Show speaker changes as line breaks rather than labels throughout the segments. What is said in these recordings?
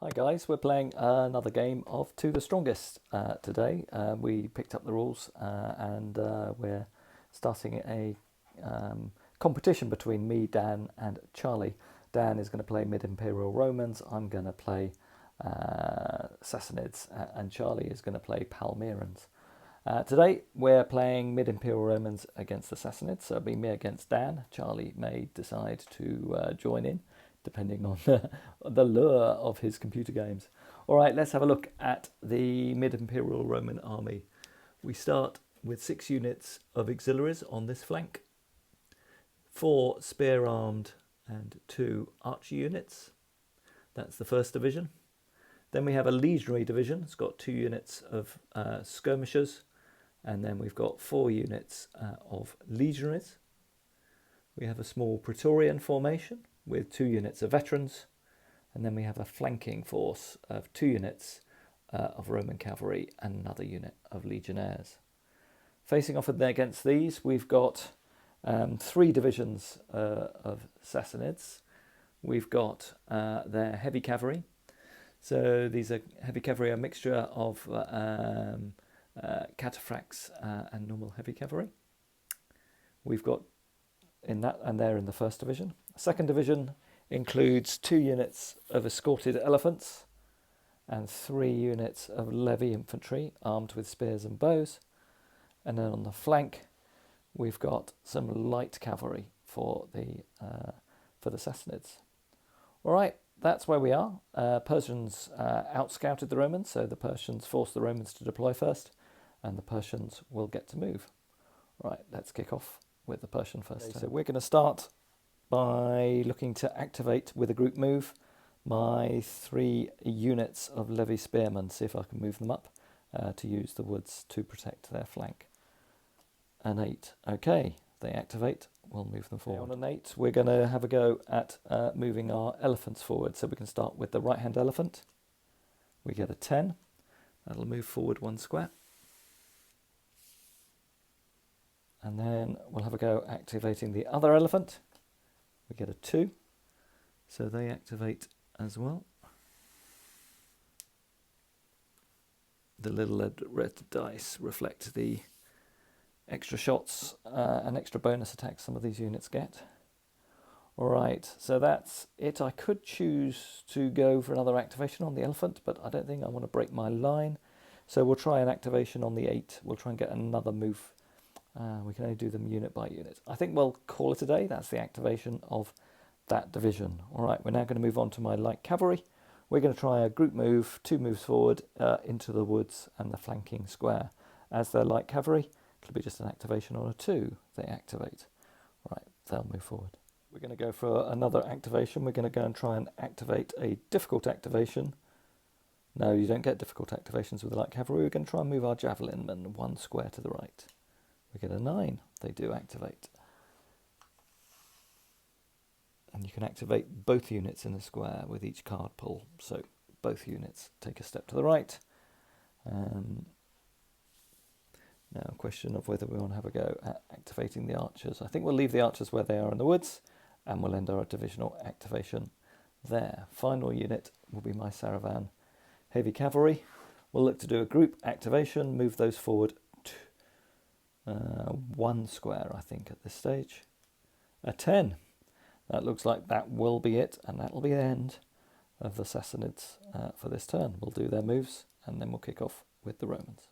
Hi guys, we're playing another game of To the Strongest today. We picked up the rules and we're starting a competition between me, Dan and Charlie. Dan is going to play Mid Imperial Romans, I'm going to play Sassanids, and Charlie is going to play Palmyrans. Today we're playing Mid Imperial Romans against the Sassanids, so it'll be me against Dan. Charlie may decide to join in, depending on the lure of his computer games. All right, let's have a look at the Mid Imperial Roman army. We start with 6 units of auxiliaries on this flank, 4 spear-armed and 2 archer units. That's the first division. Then we have a legionary division. It's got 2 units of skirmishers, and then we've got 4 units of legionaries. We have a small Praetorian formation with 2 units of veterans, and then we have a flanking force of 2 units of Roman cavalry and another unit of legionnaires. Facing off against these, we've got 3 divisions of Sassanids. We've got their heavy cavalry. So these are heavy cavalry, a mixture of cataphracts and normal heavy cavalry. We've got in that, and they're in the first division. Second division includes 2 units of escorted elephants and 3 units of levy infantry armed with spears and bows. And then on the flank, we've got some light cavalry for the Sassanids. All right, that's where we are. Persians out-scouted the Romans, so the Persians forced the Romans to deploy first, and the Persians will get to move. All right, let's kick off with the Persian first. Okay, so we're going to start by looking to activate with a group move my 3 units of levy spearmen, see if I can move them up to use the woods to protect their flank. An 8. Okay, they activate, we'll move them forward. On an 8, we're going to have a go at moving our elephants forward. So we can start with the right-hand elephant. We get a 10. That'll move forward 1 square. And then we'll have a go activating the other elephant. We get a 2. So they activate as well. The little red dice reflect the extra shots and extra bonus attacks some of these units get. All right, so that's it. I could choose to go for another activation on the elephant, but I don't think I want to break my line. So we'll try an activation on the 8. We'll try and get another move. We can only do them unit by unit. I think we'll call it a day. That's the activation of that division. All right, we're now going to move on to my light cavalry. We're going to try a group move, 2 moves forward into the woods and the flanking square. As they're light cavalry, it'll be just an activation on a 2. They activate. Right, they'll move forward. We're going to go for another activation. We're going to go and try and activate a difficult activation. No, you don't get difficult activations with the light cavalry. We're going to try and move our javelin men 1 square to the right. We get a 9. They do activate. And you can activate both units in the square with each card pull. So both units take a step to the right. Now a question of whether we want to have a go at activating the archers. I think we'll leave the archers where they are in the woods, and we'll end our divisional activation there. Final unit will be my Saravan heavy cavalry. We'll look to do a group activation, move those forward 1 square, I think, at this stage. A 10. That looks like that will be it, and that will be the end of the Sassanids for this turn. We'll do their moves, and then we'll kick off with the Romans.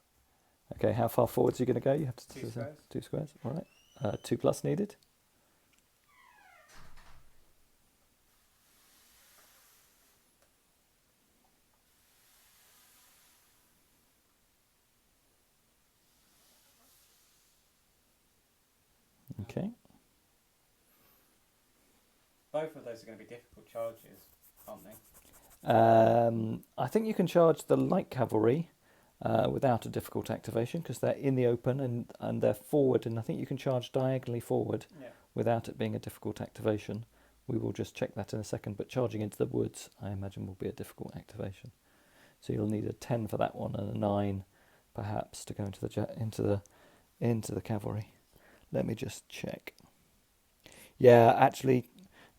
Okay, how far forwards are you going to go? You have to
2 squares.
2 squares, all right. 2 plus needed. Okay.
Both of those are going to be difficult charges, aren't they?
I think you can charge the light cavalry without a difficult activation because they're in the open and they're forward, and I think you can charge diagonally forward without it being a difficult activation. We will just check that in a second, but charging into the woods I imagine will be a difficult activation. So you'll need a 10 for that one and a 9 perhaps to go into the cavalry. Let me just check. Yeah, actually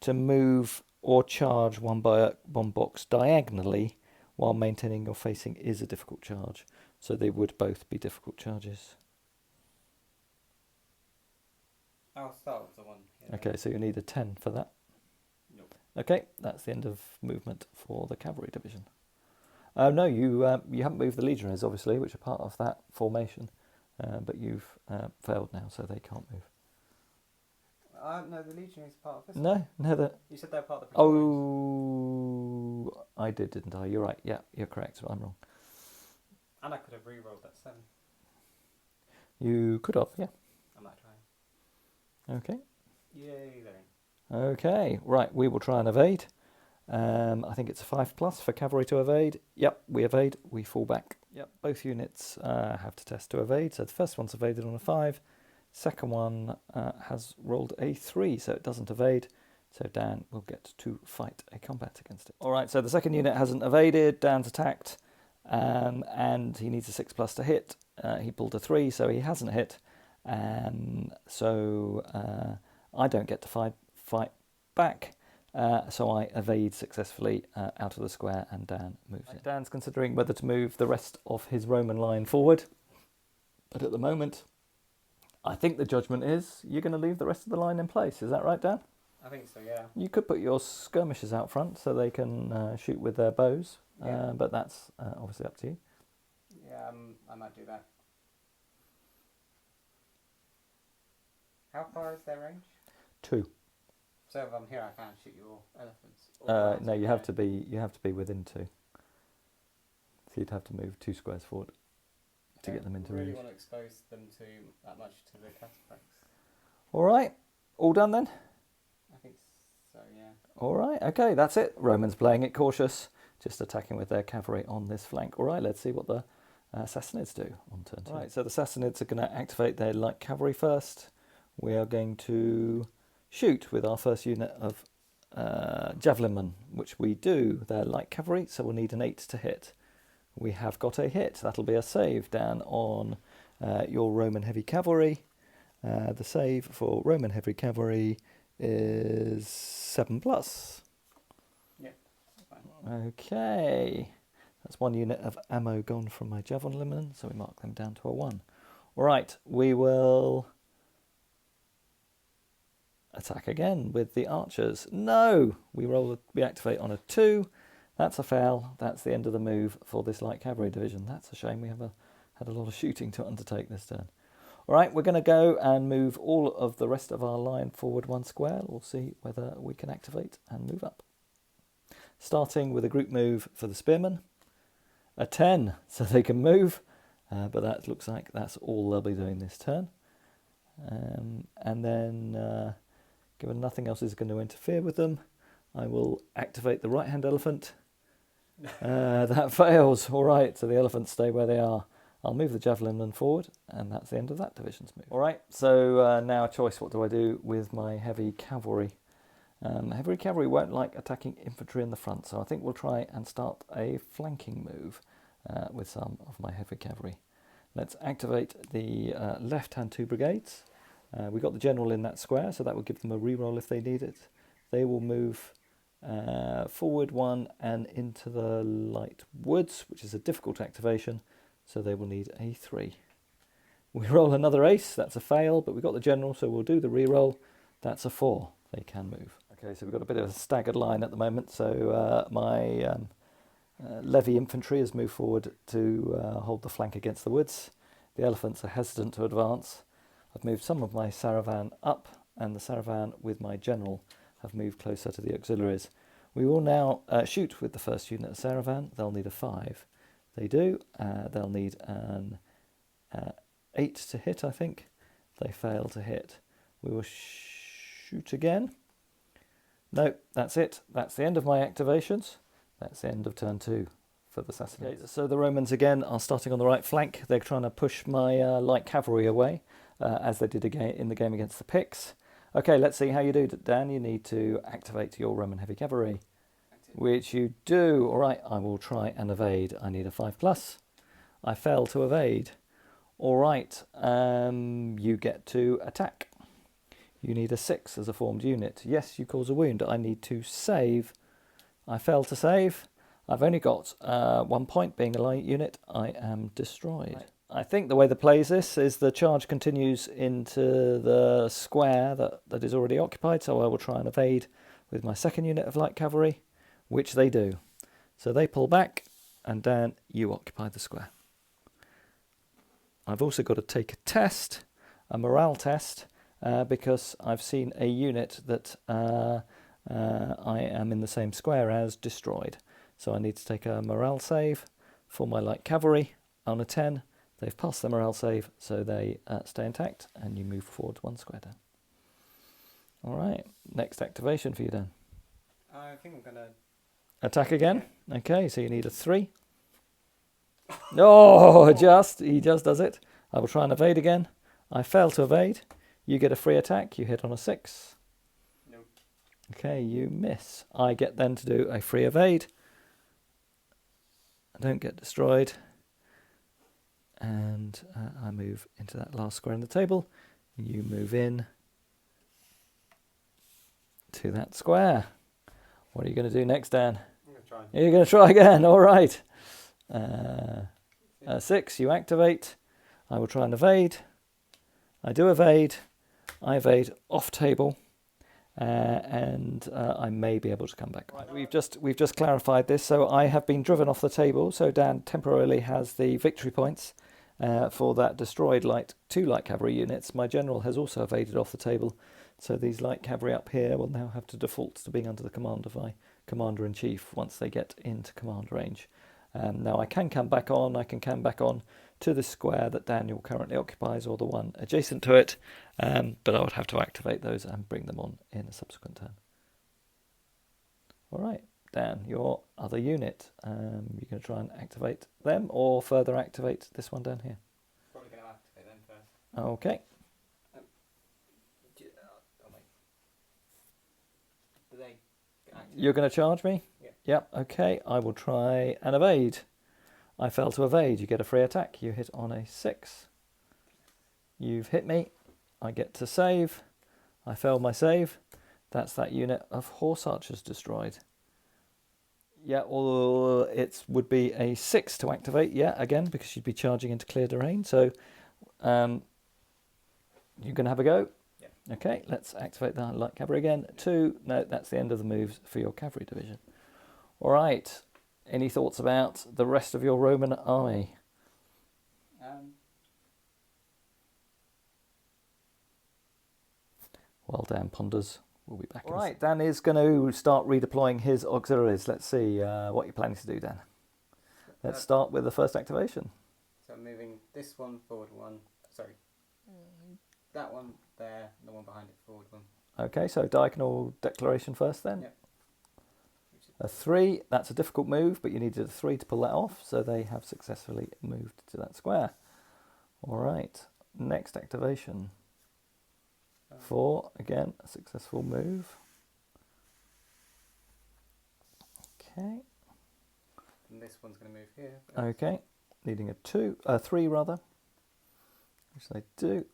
to move or charge one box diagonally while maintaining your facing is a difficult charge. So they would both be difficult charges.
I'll start with the one here.
Okay, so you need a 10 for that.
Nope.
Okay, that's the end of movement for the cavalry division. No, you haven't moved the legionaries, obviously, which are part of that formation, but you've failed now, so they can't move.
No, the Legionaries are part of this.
No, never.
You said they're part of the Praetorians.
Oh, I did, didn't I? You're right. Yeah, you're correct. I'm wrong.
And I could have re-rolled that 7.
You could have, yeah.
I might try.
Okay.
Yay, then.
Okay, right. We will try and evade. I think it's a 5+ for cavalry to evade. Yep, we evade. We fall back. Yep, both units have to test to evade. So the first one's evaded on a 5. Second one has rolled a 3, so it doesn't evade. So Dan will get to fight a combat against it. All right, so the second unit hasn't evaded. Dan's attacked, and he needs a 6+ to hit. He pulled a 3, so he hasn't hit. So I don't get to fight back. So I evade successfully out of the square, and Dan moves in. Dan's considering whether to move the rest of his Roman line forward, but at the moment, I think the judgment is you're going to leave the rest of the line in place. Is that right, Dan?
I think so, yeah.
You could put your skirmishers out front so they can shoot with their bows,
Yeah.
but that's obviously up to you.
Yeah, I might do that. How far is their range?
2.
So if I'm here, I can't shoot your elephants.
No, you have to be within 2. So you'd have to move 2 squares forward to get them into
range. I
range.
really want to expose them to that much to the cataphracts.
All right, all done then?
I think so, yeah.
All right, okay, that's it. Romans playing it cautious, just attacking with their cavalry on this flank. All right, let's see what the Sassanids do on turn 2. Right, so the Sassanids are going to activate their light cavalry first. We are going to shoot with our first unit of javelinmen, which we do. They're light cavalry, so we'll need an 8 to hit. We have got a hit. That'll be a save down on your Roman heavy cavalry. The save for Roman heavy cavalry is 7+.
Yeah, fine.
Okay, that's 1 unit of ammo gone from my javelinmen, so we mark them down to a 1. All right, we will attack again with the archers. No, we activate on a 2. That's a fail. That's the end of the move for this light cavalry division. That's a shame. We had a lot of shooting to undertake this turn. All right, we're going to go and move all of the rest of our line forward 1 square. We'll see whether we can activate and move up. Starting with a group move for the spearmen. A 10, so they can move, but that looks like that's all they'll be doing this turn. And then, given nothing else is going to interfere with them, I will activate the right-hand elephant. That fails. All right, so the elephants stay where they are. I'll move the javelinmen forward, and that's the end of that division's move. All right, so now a choice. What do I do with my heavy cavalry? Heavy cavalry won't like attacking infantry in the front, so I think we'll try and start a flanking move with some of my heavy cavalry. Let's activate the left-hand 2 brigades. We've got the general in that square, so that will give them a reroll if they need it. They will move forward 1 and into the light woods, which is a difficult activation, so they will need a 3. We roll another ace, that's a fail, but we've got the general, so we'll do the reroll. That's a 4, they can move. Okay, so we've got a bit of a staggered line at the moment, so my levy infantry has moved forward to hold the flank against the woods. The elephants are hesitant to advance. I've moved some of my Saravan up, and the Saravan with my general have moved closer to the auxiliaries. We will now shoot with the first unit of Saravan. They'll need a 5. They do. They'll need an 8 to hit, I think. They fail to hit. We will shoot again. No, that's it. That's the end of my activations. That's the end of turn 2 for the Sassanids. Okay, so the Romans again are starting on the right flank. They're trying to push my light cavalry away, as they did again in the game against the Picts. Okay, let's see how you do, Dan. You need to activate your Roman heavy cavalry, which you do. All right, I will try and evade. I need a 5+. I fail to evade. All right, you get to attack. You need a 6 as a formed unit. Yes, you cause a wound. I need to save. I fail to save. I've only got 1 point. Being a light unit, I am destroyed. Right. I think the way the plays this is the charge continues into the square that is already occupied, so I will try and evade with my second unit of light cavalry, which they do. So they pull back, and Dan, you occupy the square. I've also got to take a test, a morale test, because I've seen a unit that I am in the same square as destroyed. So I need to take a morale save for my light cavalry on a 10. They've passed the morale save, so they stay intact, and you move forward 1 square down. All right, next activation for you, Dan.
I think I'm going to...
Attack again? Okay, so you need a 3. Oh, he just does it. I will try and evade again. I fail to evade. You get a free attack. You hit on a 6.
Nope.
Okay, you miss. I get then to do a free evade. I don't get destroyed. And I move into that last square on the table. You move in to that square. What are you going to do next, Dan?
I'm going to try.
You're going to try again. All right. 6, you activate. I will try and evade. I do evade. I evade off table. And I may be able to come back. Right, we've just clarified this. So I have been driven off the table. So Dan temporarily has the victory points for that destroyed 2 light cavalry units. My general has also evaded off the table. So these light cavalry up here will now have to default to being under the command of my commander-in-chief once they get into command range. Now I can come back on. I can come back on to the square that Daniel currently occupies, or the one adjacent to it, but I would have to activate those and bring them on in a subsequent turn. All right, Dan, your other unit. You're going to try and activate them, or further activate this one down here?
Probably going to activate them first.
Okay.
Do they get activated?
You're going to charge me?
Yeah.
Yep, okay. I will try and evade. I fail to evade. You get a free attack. You hit on a 6. You've hit me. I get to save. I fail my save. That's that unit of horse archers destroyed. Yeah, or it would be a 6 to activate. Yeah, again, because you'd be charging into clear terrain. So you're going to have a go?
Yeah.
Okay, let's activate the light cavalry again. 2. No, that's the end of the moves for your cavalry division. All right. Any thoughts about the rest of your Roman army? While Dan ponders, we'll be back. All right, Dan is going to start redeploying his auxiliaries. Let's see what you're planning to do, Dan. Let's start with the first activation.
So I'm moving this one forward 1. Sorry. That one there, the one behind it forward 1.
Okay, so diagonal declaration first then.
Yep.
A 3, that's a difficult move, but you needed a 3 to pull that off, so they have successfully moved to that square. All right, next activation. 4, again, a successful move. Okay.
And this one's going to move here.
Okay, needing a 3 rather, which they do.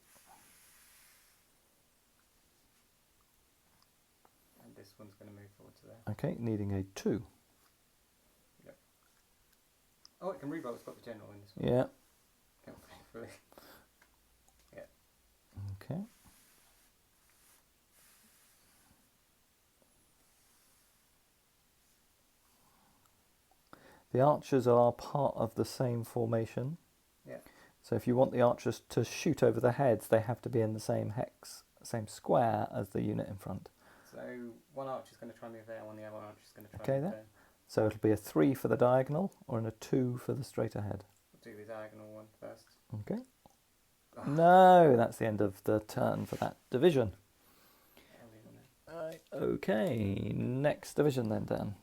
And this one's going to move forward to there.
Okay, needing a 2.
Yep. Oh, it can reroll. It's got the general in this one.
Yeah.
Thankfully. Yeah.
Okay. The archers are part of the same formation.
Yeah.
So if you want the archers to shoot over the heads, they have to be in the same hex, same square as the unit in front.
So one archer's going to try and move there, and the other archer's going to try
Okay,
and move
there.
there.
So it'll be a 3 for the diagonal, or a 2 for the straight ahead.
We'll do the diagonal one first.
Okay.
Oh.
No, that's the end of the turn for that division.
I'll leave on there.
Right. Okay, next division then, Dan.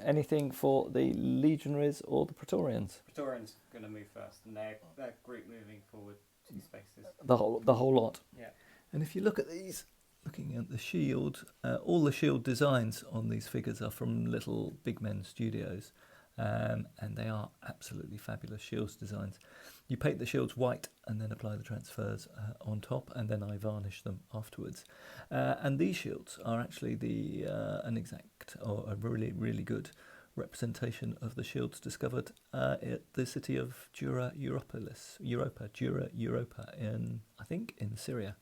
Anything for the Legionaries or the Praetorians?
Praetorians going to move first, and they're group moving forward 2 spaces.
The whole lot.
Yeah.
And if you look at these, looking at the shield, all the shield designs on these figures are from Little Big Men Studios. and they are absolutely fabulous shields designs. You paint the shields white and then apply the transfers on top, and then I varnish them afterwards. And these shields are actually an exact or a really good representation of the shields discovered at the city of Dura Europa in, I think, in Syria.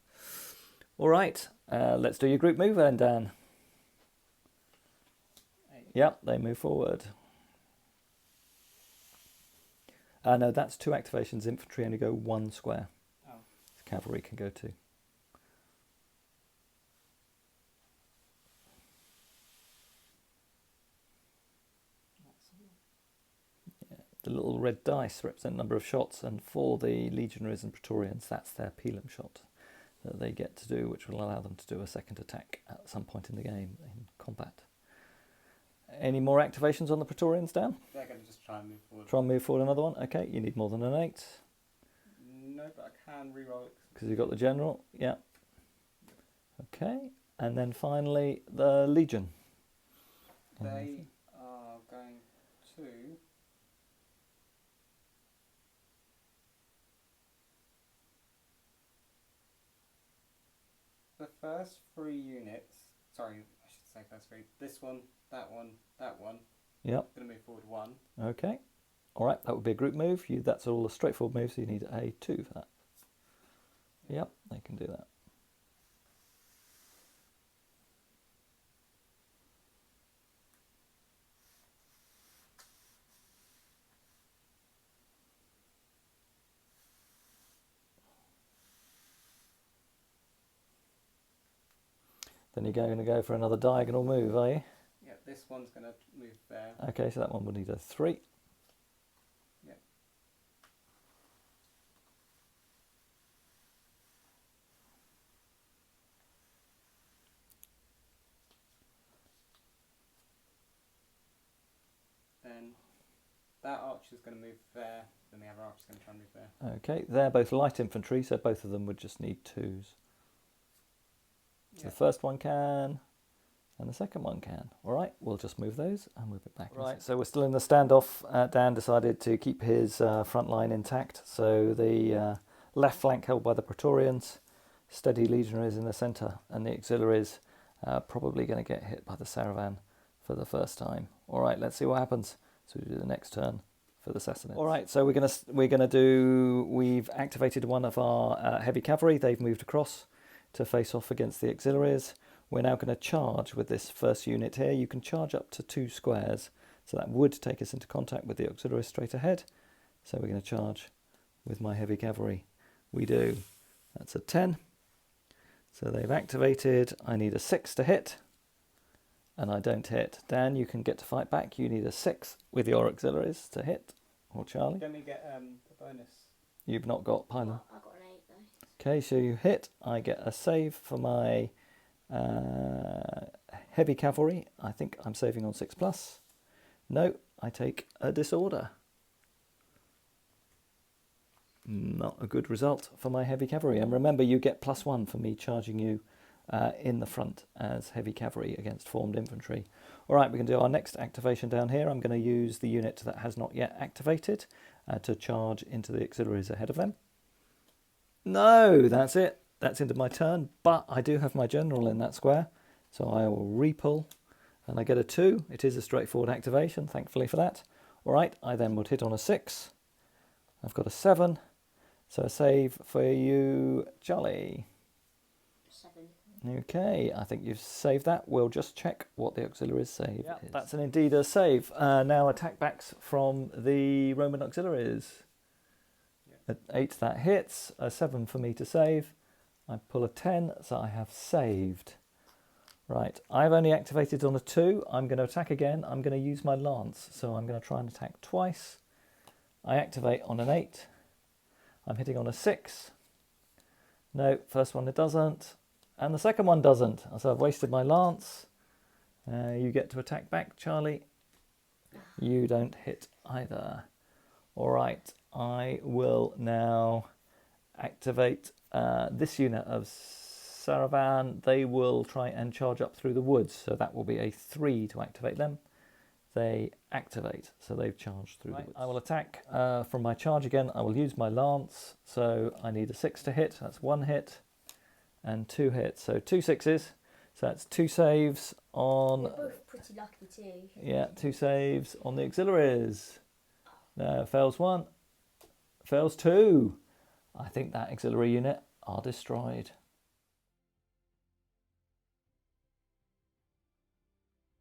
All right, let's do your group move then, Dan. Yep, they move forward. No, that's 2 activations. Infantry only go 1 square.
Oh.
Cavalry can go 2. Yeah. The little red dice represent number of shots, and for the Legionaries and Praetorians, that's their Pelem shot that they get to do, which will allow them to do a second attack at some point in the game in combat. Any more activations on the Praetorians, Dan?
They're going to just try and move forward.
Try and move forward another one. Okay, you need more than an 8.
No, but I can reroll it.
Because you've got the general, yeah. Okay, and then finally the Legion.
They are going to... The first 3 units... Sorry, I should say first 3. This one, that one, that one.
Yep.
Going to move forward 1.
Okay. All right, that would be a group move. That's all a straightforward move, so you need a 2 for that. Yep, they can do that. Then you're going to go for another diagonal move, are you?
Yeah, this one's going to move there.
Okay, so that one would need a 3.
Yep. Then that archer's going to move there, then the other archer's going to try and move there.
Okay, they're both light infantry, so both of them would just need 2s. So
Yep.
the first one can, and the second one can. All right, we'll just move those and move it back. Right, so we're still in the standoff. Dan decided to keep his front line intact. So the left flank held by the Praetorians, steady Legionaries in the centre, and the auxiliaries probably going to get hit by the Saravan for the first time. All right, let's see what happens. So we do the next turn for the Sassanids. All right, so we've activated one of our heavy cavalry. They've moved across to face off against the auxiliaries. We're now going to charge with this first unit here. You can charge up to 2 squares, so that would take us into contact with the auxiliaries straight ahead. So we're going to charge with my heavy cavalry. We do. That's a 10. So they've activated. I need a 6 to hit, and I don't hit. Dan, you can get to fight back. You need a 6 with your auxiliaries to hit, or Charlie.
Let me get the bonus.
You've not got Pylon.
I got an 8 though.
Okay, so you hit. I get a save for my heavy cavalry. I think I'm saving on 6+. No, I take a disorder. Not a good result for my heavy cavalry. And remember, you get +1 for me charging you in the front as heavy cavalry against formed infantry. All right, we can do our next activation down here. I'm going to use the unit that has not yet activated to charge into the auxiliaries ahead of them. No, that's it. That's into my turn, but I do have my general in that square, so I will re-pull, and I get a 2. It is a straightforward activation, thankfully for that. All right, I then would hit on a 6. I've got a 7, so a save for you, Charlie.
7.
Okay, I think you've saved that. We'll just check what the auxiliaries save is. That's indeed a save. Now attack backs from the Roman auxiliaries. At 8 that hits, a 7 for me to save. I pull a 10, so I have saved. Right, I've only activated on a 2. I'm going to attack again. I'm going to use my lance, so I'm going to try and attack twice. I activate on an 8. I'm hitting on a 6. No, first one it doesn't. And the second one doesn't. So I've wasted my lance. You get to attack back, Charlie. You don't hit either. All right, I will now activate this unit of Saravan. They will try and charge up through the woods, so that will be a 3 to activate them. they activate. So they've charged through the woods. I will attack from my charge again. I will use my lance. So I need a 6 to hit. That's 1 hit and 2 hits. So 2 6s. So that's 2 saves on...
We're both pretty lucky too.
Yeah, 2 saves on the auxiliaries. Fails 1. Fails 2. I think that auxiliary unit are destroyed.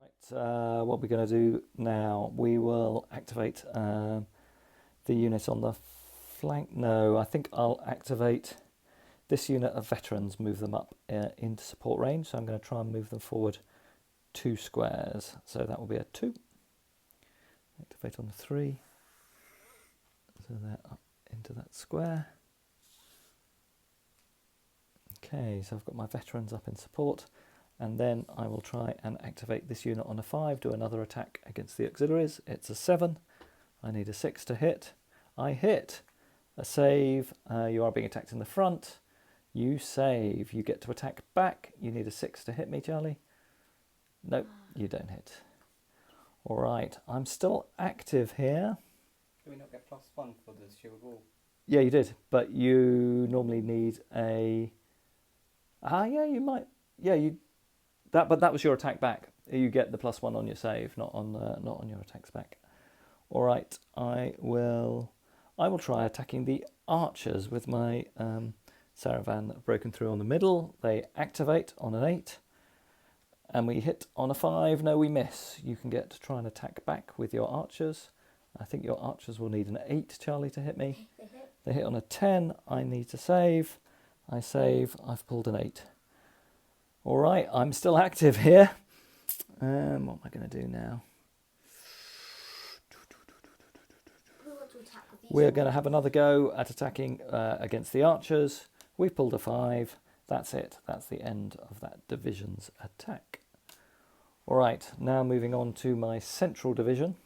Right, what we're going to do now, we will activate the unit on the flank. No, I think I'll activate this unit of veterans, move them up into support range. So I'm going to try and move them forward 2 squares. So that will be a 2. Activate on the 3. So they're up into that square. Okay, so I've got my veterans up in support, and then I will try and activate this unit on a 5, do another attack against the auxiliaries. It's a 7. I need a 6 to hit. I hit. A save. You are being attacked in the front. You save. You get to attack back. You need a 6 to hit me, Charlie. Nope, you don't hit. All right, I'm still active here.
Do we not get +1 for the shield wall?
Yeah, you did, but you normally need a... yeah, you might. Yeah, but that was your attack back. You get the +1 on your save, not on your attacks back. All right, I will try attacking the archers with my Saravan that have broken through on the middle. They activate on an 8, and we hit on a 5. No, we miss. You can get to try and attack back with your archers. I think your archers will need an 8, Charlie, to hit me.
They hit.
They hit on a 10. I need to save. I save. I've pulled an 8. All right, I'm still active here. What am I going to do now?
We want to attack with these.
We're going to have another go at attacking against the archers. We've pulled a 5. That's it. That's the end of that division's attack. All right, now moving on to my central division.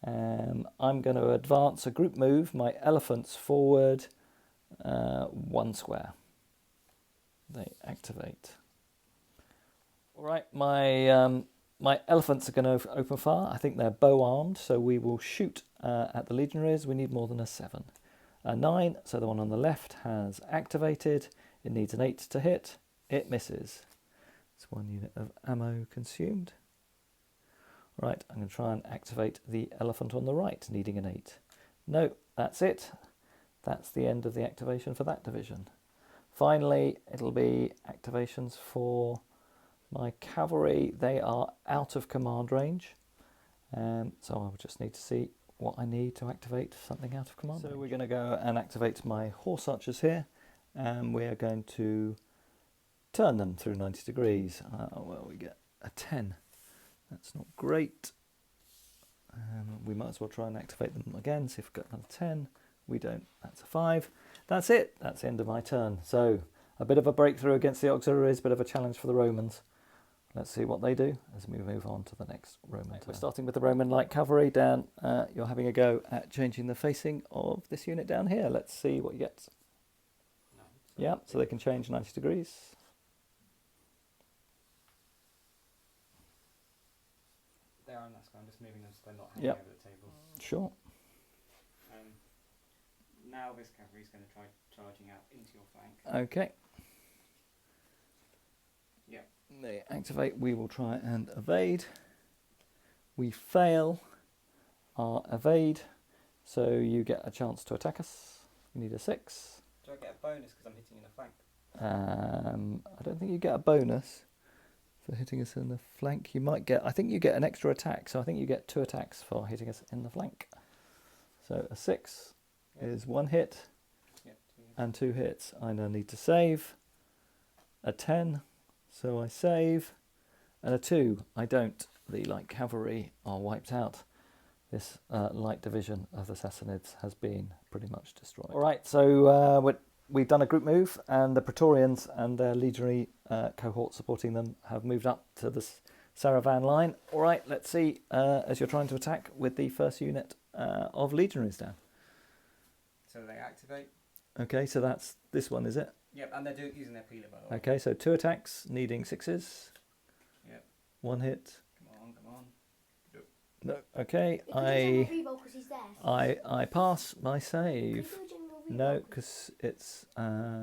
I'm going to advance a group move my elephants forward 1 square. They activate. All right, my elephants are going to open fire. I think they're bow armed, so we will shoot at the legionaries. We need more than a 7. A 9, so the one on the left has activated. It needs an 8 to hit. It misses. It's 1 unit of ammo consumed. Right, I'm going to try and activate the elephant on the right, needing an 8. No, that's it. That's the end of the activation for that division. Finally, it'll be activations for my cavalry. They are out of command range. So I'll just need to see what I need to activate something out of command range. So we're going to go and activate my horse archers here. And we are going to turn them through 90 degrees. Well, we get a 10. That's not great. We might as well try and activate them again, see if we've got another 10. We don't. That's a 5. That's it. That's the end of my turn. So a bit of a breakthrough against the auxiliaries, bit of a challenge for the Romans. Let's see what they do as we move on to the next Roman turn. We're starting with the Roman light cavalry. Dan, you're having a go at changing the facing of this unit down here. Let's see what you get.
No.
Yeah, so they can change 90 degrees.
They're on that square. I'm just moving them so they're not hanging
Yep.
over the table.
Sure.
Now this cavalry is going to try charging out into your flank.
Okay.
Yep.
They activate. We will try and evade. We fail our evade, so you get a chance to attack us. You need a 6.
Do I get a bonus because I'm hitting in the flank?
I don't think you get a bonus for hitting us in the flank. You might get, I think you get an extra attack, so I think you get 2 attacks for hitting us in the flank. So a 6 is 1 hit and 2 hits. I now need to save. A 10, so I save. And a 2, I don't. The light cavalry are wiped out. This light division of the Sassanids has been pretty much destroyed. All right, so we've done a group move, and the Praetorians and their legionary cohort supporting them have moved up to the Saravan line. All right, let's see as you're trying to attack with the first unit of legionaries down.
So they activate.
Okay, so that's this one, is it?
Yep, and they're using their peeler bow.
Okay, so 2 attacks, needing 6s.
Yep.
1 hit.
Come on, come on.
No. Okay.
You can do a general reroll because he's there.
I pass my
Can you
save.
do a general reroll?
No, because it's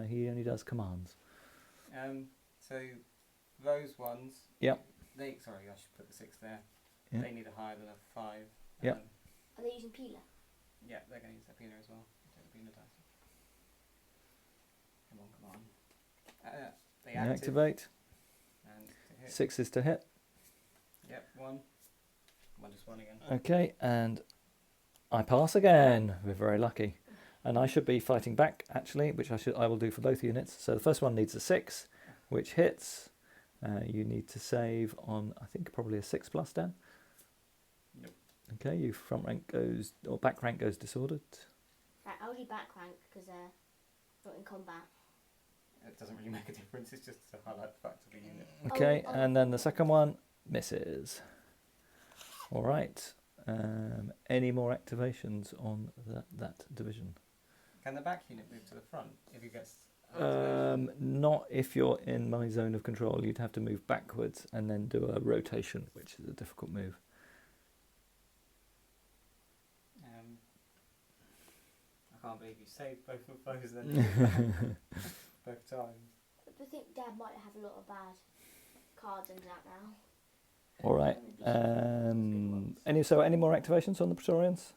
he only does commands.
So those ones.
Yep.
Sorry, I should put the 6 there.
Yeah.
They need a higher than a 5.
Yep.
Are they using peeler?
Yeah, they're going to use their peeler as well. Take the peeler dice. Come on. They
Activate.
And to hit.
6 is to hit.
Yep, 1. Just 1 again.
Okay, and I pass again. We're very lucky. And I should be fighting back, actually, which I will do for both units. So the first one needs a 6, which hits. You need to save on, I think, probably a 6+, Dan.
Yep.
Okay, your front rank goes, or back rank goes disordered.
Right, I'll do back rank because they're not in combat.
It doesn't really make a difference, it's just to highlight the fact of the unit.
Okay, and then the second one misses. All right. Any more activations on that division?
Can the back unit move to the front if he gets...
Not if you're in my zone of control. You'd have to move backwards and then do a rotation, which is a difficult move.
I can't believe you saved both of those then. Both times.
I think Dad might have a lot of bad cards in that now.
All right. Any more activations on the Praetorians?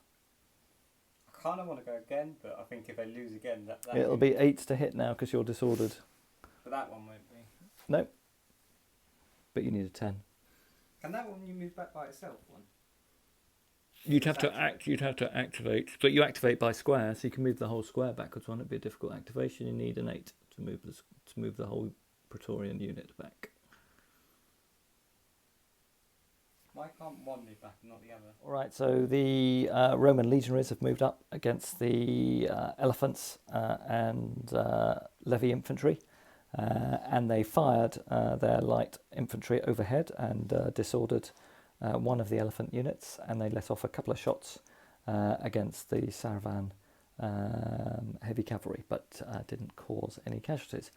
I kind of want to go again, but I think if I lose again, that
It'll be 8s to hit now because you're disordered.
But that one won't be.
No. But you need a 10.
Can that one you move back by itself? One.
You'd have to activate, but you activate by square, so you can move the whole square backwards. One, it'd be a difficult activation. You need an 8 to move the whole Praetorian unit back.
Why can't one move back and not the other?
All right, so the Roman Legionaries have moved up against the elephants and levy infantry, and they fired their light infantry overhead and disordered one of the elephant units, and they let off a couple of shots against the Saravan heavy cavalry, but didn't cause any casualties.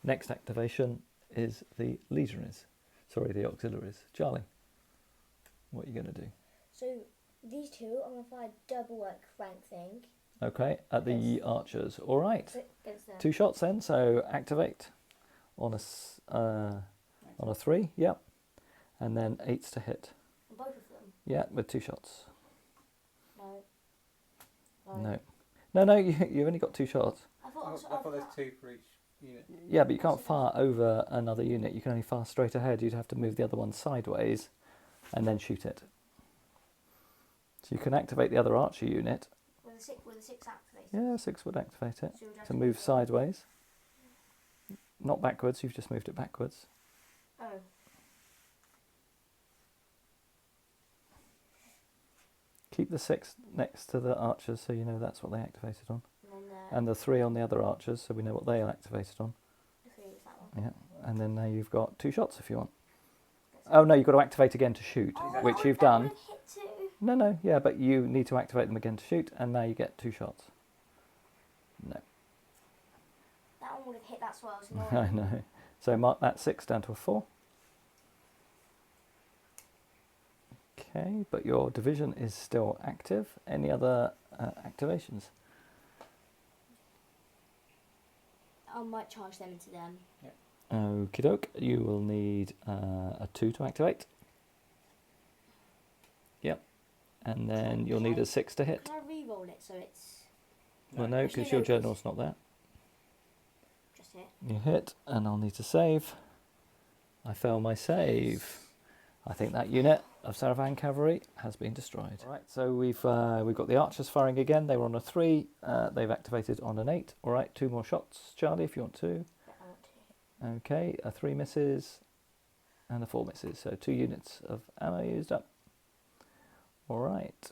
Next activation is the Legionaries, the auxiliaries. Charlie, what are you going to do?
So these two, I'm going to fire double rank thing.
Okay, at the archers. All right,
Against them.
2 shots then. So activate on a 3. Yep, and then 8s to hit.
Both of them?
Yeah, with 2 shots.
No.
You've only got 2 shots.
I thought there's 2 for each unit.
Yeah, but you can't fire over another unit. You can only fire straight ahead. You'd have to move the other one sideways and then shoot it. So you can activate the other archer unit.
With a 6 activated?
Yeah, 6 would activate it.
So you'd have
To
to
move
go
sideways. Not backwards, you've just moved it backwards.
Oh.
Keep the 6 next to the archers so you know that's what they activated on.
And then
And the 3 on the other archers so we know what they are activated on.
the 3 was that one.
Yeah, and then now you've got 2 shots if you want. Oh no, you've got to activate again to shoot, which you've done.
Hit 2.
No, yeah, but you need to activate them again to shoot, and now you get 2 shots. No,
That one would have hit, that's why I was
I
annoyed.
know. So mark that 6 down to a 4. Okay, but your division is still active. Any other activations?
I might charge them into them.
Okie doke, you will need a 2 to activate. Yep, and then you'll need a 6 to hit.
Can I re-roll it so it's
Well, no, because your general's not there.
just hit?
You hit, and I'll need to save. I fail my save. I think that unit of Saravan cavalry has been destroyed. All right, so we've got the archers firing again. They were on a 3. They've activated on an 8. All right, 2 more shots, Charlie, if you want to.
Yeah, I want to.
Okay, a 3 misses and a 4 misses. So 2 units of ammo used up. All right.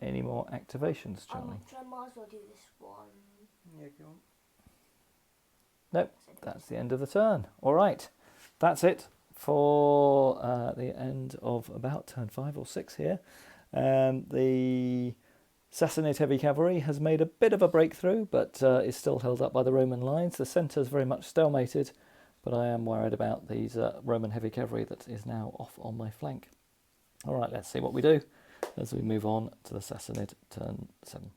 Any more activations, Charlie?
I might as well do this one.
Yeah, if you want.
Nope, that's the end of the turn. All right, that's it for the end of about turn 5 or 6 here. The Sassanid heavy cavalry has made a bit of a breakthrough, but is still held up by the Roman lines. The centre is very much stalemated, but I am worried about these Roman heavy cavalry that is now off on my flank. All right, let's see what we do. as we move on to the Sassanid turn 7.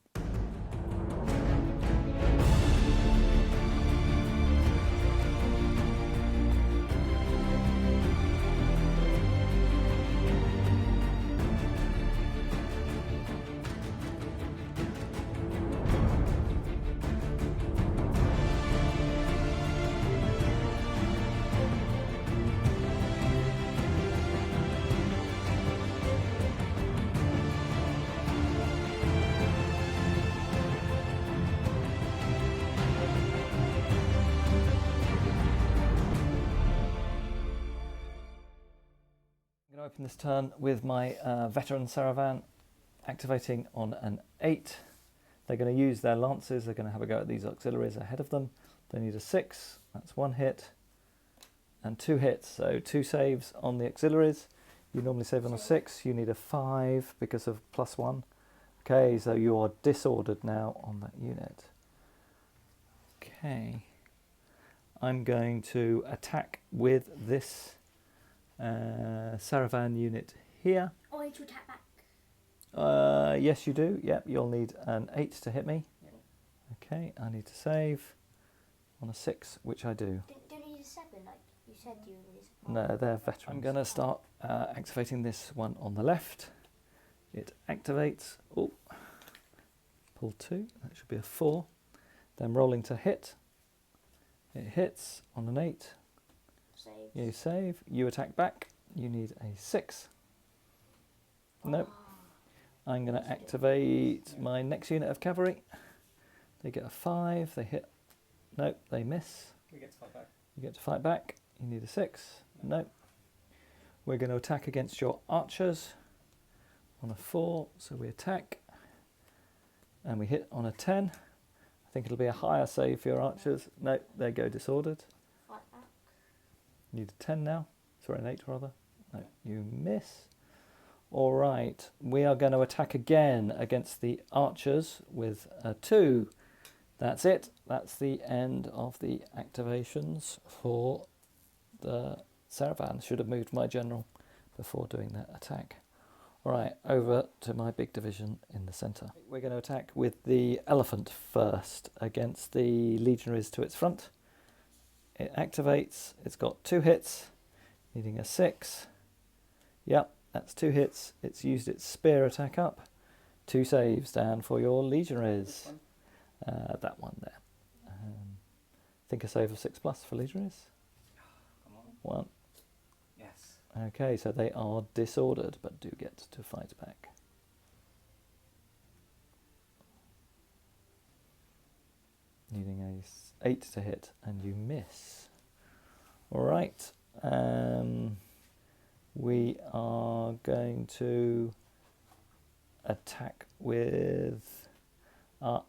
I'm going to open this turn with my veteran Saravan activating on an 8. They're going to use their lances. They're going to have a go at these auxiliaries ahead of them. They need a 6. That's 1 hit and 2 hits. So 2 saves on the auxiliaries. You normally save on a 6. You need a 5 because of +1. Okay, so you are disordered now on that unit. Okay. I'm going to attack with this Saravan unit here.
Oh, I need to attack back.
Yes, you do. Yep, you'll need an 8 to hit me.
Yep.
Okay, I need to save on a 6, which I do.
Don't you need a 7 like you said you needed?
No, they're veterans. I'm going to start activating this one on the left. It activates. Oh, pull 2. That should be a 4. Then rolling to hit. It hits on an 8.
Save.
You save. You attack back. You need a 6. Nope. I'm going to activate my next unit of cavalry. They get a 5. They hit. Nope, they miss.
We get to fight back.
You get to fight back. You need a 6. Nope. We're going to attack against your archers on a 4. So we attack. And we hit on a 10. I think it'll be a higher save for your archers. Nope, they go disordered.
Fight back.
Need a 10 now. Sorry, an 8 rather. No, you miss. All right, we are going to attack again against the archers with a 2. That's it. That's the end of the activations for the Saravan. Should have moved my general before doing that attack. All right, over to my big division in the centre. We're going to attack with the elephant first against the Legionaries to its front. It activates. It's got 2 hits, needing a 6. Yep, that's 2 hits. It's used its spear attack up. 2 saves down for your Legionaries. That one there. I think a save of 6+ for Legionaries.
Come on.
1.
Yes.
Okay, so they are disordered, but do get to fight back. Needing a 8 to hit, and you miss. All right. We are going to attack with our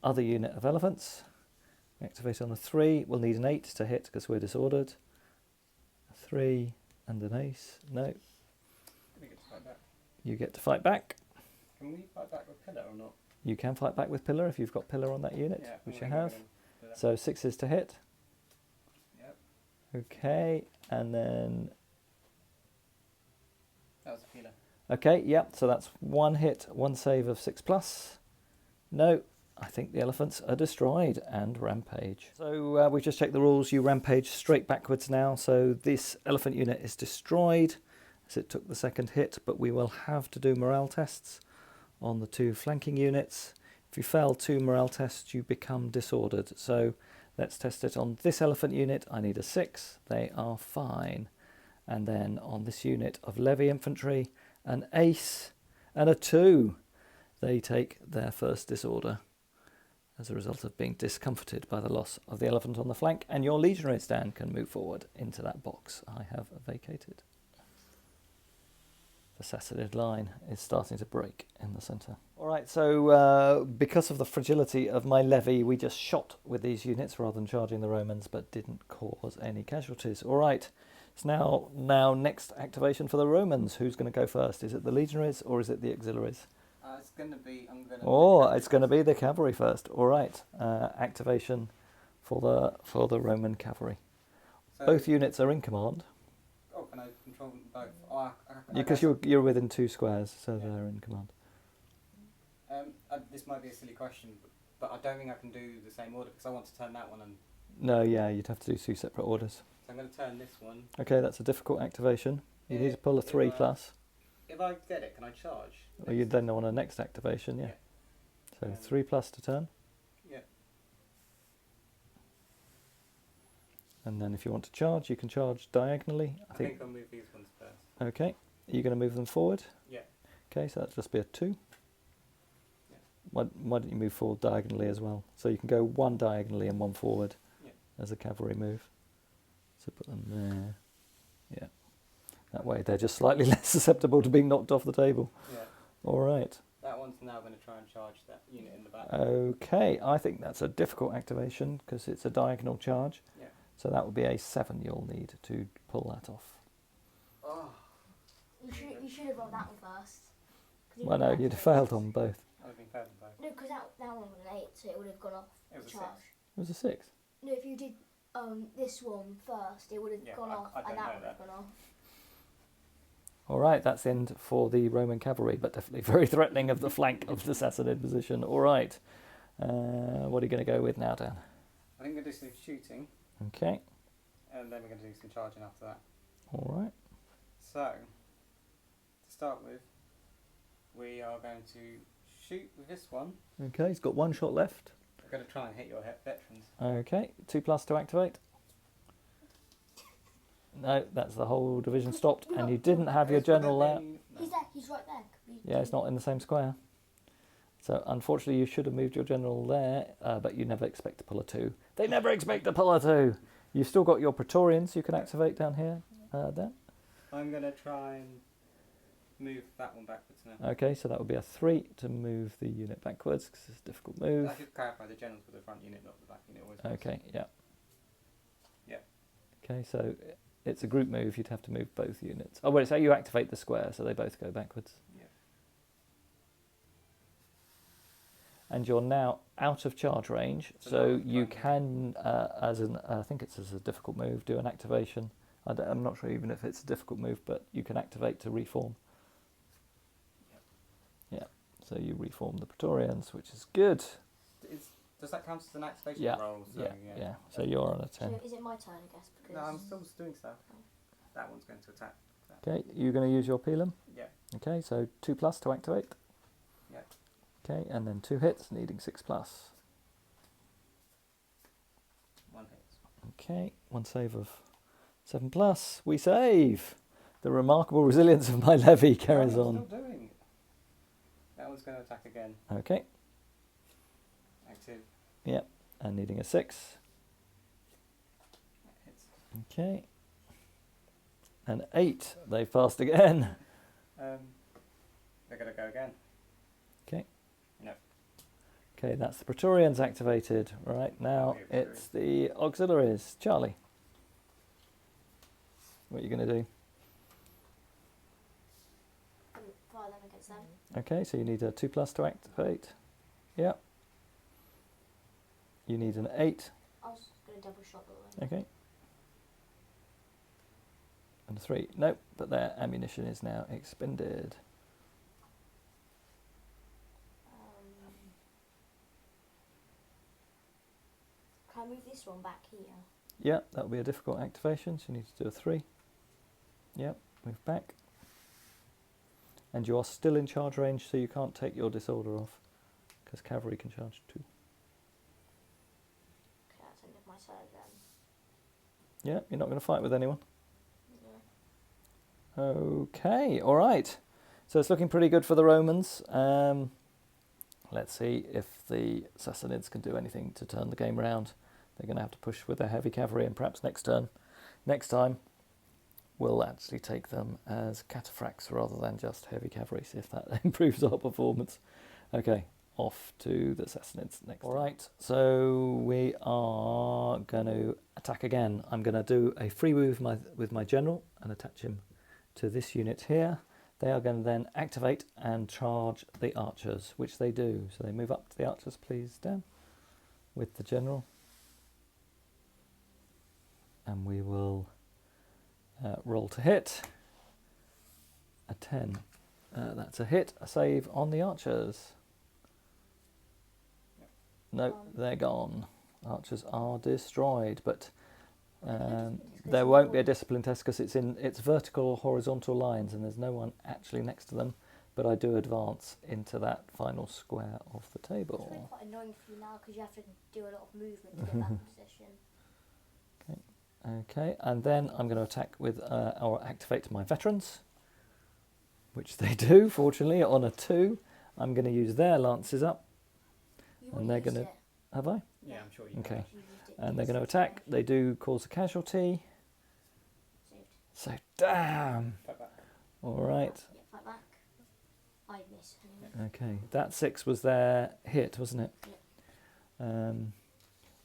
other unit of elephants. Activate on a 3. We'll need an 8 to hit because we're disordered. A 3 and an ace. No.
Do we get to fight back?
You get to fight back.
Can we fight back with pillar or not?
You can fight back with pillar if you've got pillar on that unit,
Yeah,
which you
I'm
have.
gonna do that.
So 6 is to hit.
Yep.
Okay, and then...
That was a pillar.
Okay, yep, so that's 1 hit, 1 save of 6+. No, I think the elephants are destroyed and rampage. So we've just checked the rules. You rampage straight backwards now. So this elephant unit is destroyed as it took the 2nd hit, but we will have to do morale tests on the 2 flanking units. If you fail 2 morale tests, you become disordered. So let's test it on this elephant unit. I need a 6. They are fine. And then on this unit of levy infantry, an ace and a 2. They take their first disorder as a result of being discomforted by the loss of the elephant on the flank, and your legionary stand can move forward into that box I have vacated. The Sassanid line is starting to break in the centre. All right, so because of the fragility of my levy, we just shot with these units rather than charging the Romans, but didn't cause any casualties. All right, it's now next activation for the Romans. Who's going to go first? Is it the legionaries or is it the auxiliaries?
It's going to be...
It's going to be the cavalry first. All right, activation for the Roman cavalry.
So,
Both units are in command.
Oh, can can I control them both? Oh, I
Because
guess-
you're within 2 squares, so
Yeah.
they're in command.
This might be a silly question, but I don't think I can do the same order because I want to turn that one, and
No, yeah, you'd have to do 2 separate orders.
so I'm going to turn this one.
Okay, that's a difficult activation. You need to pull a 3 plus.
If I get it, can I charge?
Or you then want a next activation, yeah. So 3 plus to turn.
Yeah.
And then if you want to charge, you can charge diagonally.
I think I'll move these ones first.
Okay. Are you going to move them forward?
Yeah.
Okay, so that'll just be a 2.
Yeah.
Why don't you move forward diagonally as well? So you can go 1 diagonally and 1 forward as a cavalry move. So put them there. Yeah. That way they're just slightly less susceptible to being knocked off the table.
Yeah.
All right.
That one's now going to try and charge that unit in the back.
Okay, I think that's a difficult activation because it's a diagonal charge.
Yeah.
So that would be a 7 you'll need to pull that off.
Oh.
You should have rolled that one first.
Well, no, you'd have failed on both.
I've been failing both.
No, because that one was an 8, so it would have gone off
It was a
charge.
6.
It was a 6.
No, if you did this one first, it would have gone off,
I don't
and that
know
would have gone off.
All right, that's the end for the Roman cavalry, but definitely very threatening of the flank of the Sassanid position. All right. What are you going to go with now, Dan?
I think we're going to do some shooting,
Okay.
and then we're going to do some charging after that.
All right.
So, to start with, we are going to shoot with this one.
Okay, he's got 1 shot left.
We're going to try and hit your veterans.
Okay, 2 plus to activate. No, that's the whole division stopped, and you didn't have your general there.
He's there. He's right there.
Yeah, it's not in the same square. So unfortunately, you should have moved your general there, but you never expect to pull a 2. They never expect to pull a 2. You've still got your Praetorians you can activate down here, Dan.
I'm going to try and move that one backwards now.
Okay, so that would be a 3 to move the unit backwards, because it's a difficult move.
I should clarify, the generals with the front unit, not the back unit. Always was.
Okay, yeah.
Yeah.
Okay, so it's a group move, you'd have to move both units. Oh, wait, so you activate the square, so they both go backwards.
Yeah.
And you're now out of charge range, so you can, I think it's as a difficult move, do an activation. I'm not sure even if it's a difficult move, but you can activate to reform. Yeah, so you reform the Praetorians, which is good.
Does that count as an activation
Yeah,
roll? So,
yeah. So you're on a 10.
So is it my turn, I guess? Because
No, I'm still doing stuff. That one's going to attack.
Okay, you're going to use your Pelum?
Yeah.
Okay, so 2 plus to activate.
Yeah.
Okay, and then 2 hits, needing 6 plus.
1 hit.
Okay, 1 save of 7 plus. We save! The remarkable resilience of my levy carries
I'm
on.
still doing. That one's going to attack again.
Okay,
Active.
yeah, and needing a 6.
That hits.
Okay. And 8, they've passed again.
They're going to go again.
Okay.
No.
Okay, that's the Praetorians activated. Right, now it's the auxiliaries. Charlie. What are you going to do?
fire them against them.
Okay, so you need a 2 plus to activate. Yeah. You need an 8.
I was going to double shot the one.
Okay. And a 3. Nope, but their ammunition is now expended.
Can I move this one back here?
Yeah, that will be a difficult activation, so you need to do a 3. Yep, move back. And you are still in charge range, so you can't take your disorder off, because cavalry can charge 2.
Okay, that's the end of my turn then.
Yeah, you're not going to fight with anyone.
Yeah.
Okay, all right. So it's looking pretty good for the Romans. Let's see if the Sassanids can do anything to turn the game around. They're going to have to push with their heavy cavalry, and perhaps next time, we'll actually take them as cataphracts rather than just heavy cavalry, see if that improves our performance. Okay, off to the Sassanids next. All right, so we are going to attack again. I'm going to do a free move with my general and attach him to this unit here. They are going to then activate and charge the archers, which they do. So they move up to the archers, please, Dan, with the general. And we will Roll to hit. A 10. That's a hit. A save on the archers. No, they're gone. Archers are destroyed, but there won't be a discipline test because it's vertical or horizontal lines, and there's no one actually next to them. But I do advance into that final square of the
It's really
table.
quite annoying for you now because you have to do a lot of movement to get back in position.
Okay, and then I'm going to attack with or activate my veterans, which they do. Fortunately, on a 2, I'm going to use their lances up.
You
And
already
they're
used
gonna-
it.
Have I?
Yeah, I'm sure you
Okay.
can.
You used it
And they're
to
going to
save
attack. They do cause a casualty.
Saved.
So damn.
Fight back.
All right.
Yeah, fight back. I'd miss.
Okay, that 6 was their hit, wasn't it?